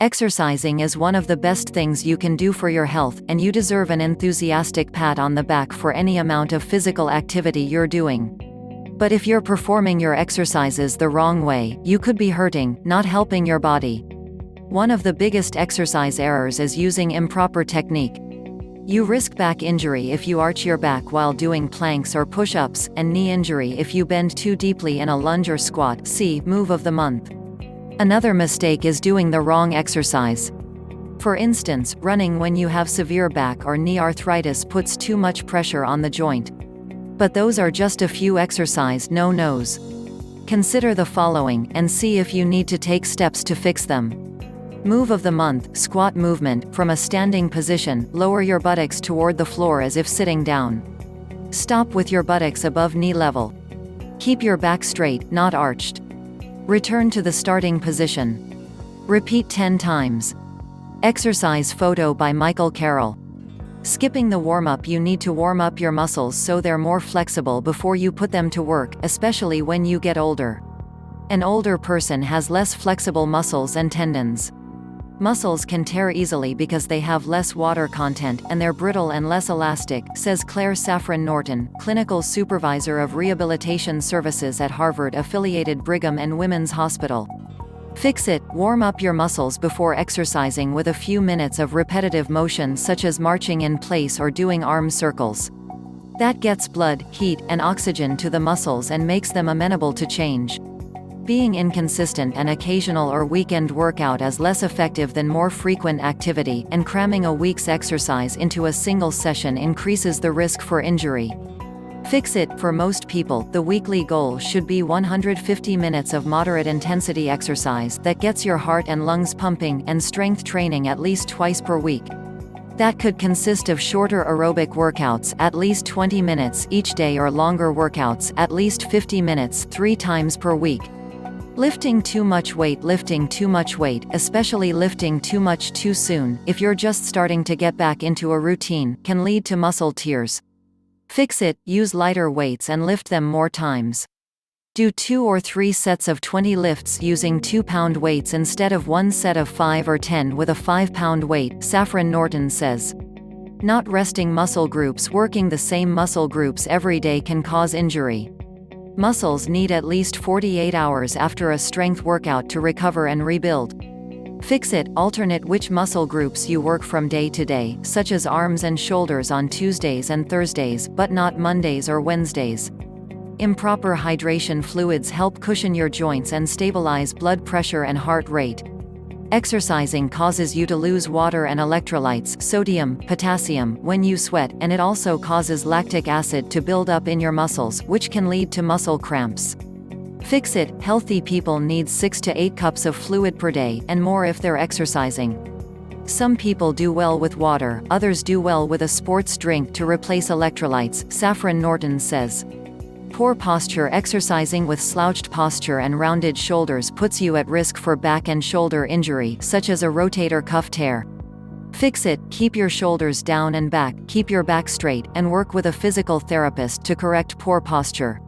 Exercising is one of the best things you can do for your health, and you deserve an enthusiastic pat on the back for any amount of physical activity you're doing. But if you're performing your exercises the wrong way, you could be hurting, not helping your body. One of the biggest exercise errors is using improper technique. You risk back injury if you arch your back while doing planks or push-ups, and knee injury if you bend too deeply in a lunge or squat. See Move of the Month. Another mistake is doing the wrong exercise. For instance, running when you have severe back or knee arthritis puts too much pressure on the joint. But those are just a few exercise no-nos. Consider the following, and see if you need to take steps to fix them. Move of the Month: squat movement. From a standing position, lower your buttocks toward the floor as if sitting down. Stop with your buttocks above knee level. Keep your back straight, not arched. Return to the starting position. Repeat 10 times. Exercise photo by Michael Carroll. Skipping the warm-up. You need to warm up your muscles so they're more flexible before you put them to work, especially when you get older. An older person has less flexible muscles and tendons. Muscles can tear easily because they have less water content, and they're brittle and less elastic, says Claire Safran Norton, clinical supervisor of rehabilitation services at Harvard-affiliated Brigham and Women's Hospital. Fix it. Warm up your muscles before exercising with a few minutes of repetitive motion such as marching in place or doing arm circles. That gets blood, heat, and oxygen to the muscles and makes them amenable to change. Being inconsistent and occasional or weekend workout is less effective than more frequent activity, and cramming a week's exercise into a single session increases the risk for injury. Fix it. For most people, the weekly goal should be 150 minutes of moderate intensity exercise that gets your heart and lungs pumping, and strength training at least twice per week. That could consist of shorter aerobic workouts, at least 20 minutes each day, or longer workouts, at least 50 minutes 3 times per week. Lifting too much weight. Lifting too much weight, especially lifting too much too soon, if you're just starting to get back into a routine, can lead to muscle tears. Fix it. Use lighter weights and lift them more times. Do 2 or 3 sets of 20 lifts using 2-pound weights instead of 1 set of 5 or 10 with a 5-pound weight, Safran Norton says. Not resting muscle groups. Working the same muscle groups every day can cause injury. Muscles need at least 48 hours after a strength workout to recover and rebuild. Fix it. Alternate which muscle groups you work from day to day, such as arms and shoulders on Tuesdays and Thursdays, but not Mondays or Wednesdays. Improper hydration. Fluids help cushion your joints and stabilize blood pressure and heart rate. Exercising causes you to lose water and electrolytes, sodium, potassium, when you sweat, and it also causes lactic acid to build up in your muscles, which can lead to muscle cramps. Fix it. Healthy people need 6 to 8 cups of fluid per day, and more if they're exercising. Some people do well with water, others do well with a sports drink to replace electrolytes, Safran Norton says. Poor posture. Exercising with slouched posture and rounded shoulders puts you at risk for back and shoulder injury, such as a rotator cuff tear. Fix it. Keep your shoulders down and back, keep your back straight, and work with a physical therapist to correct poor posture.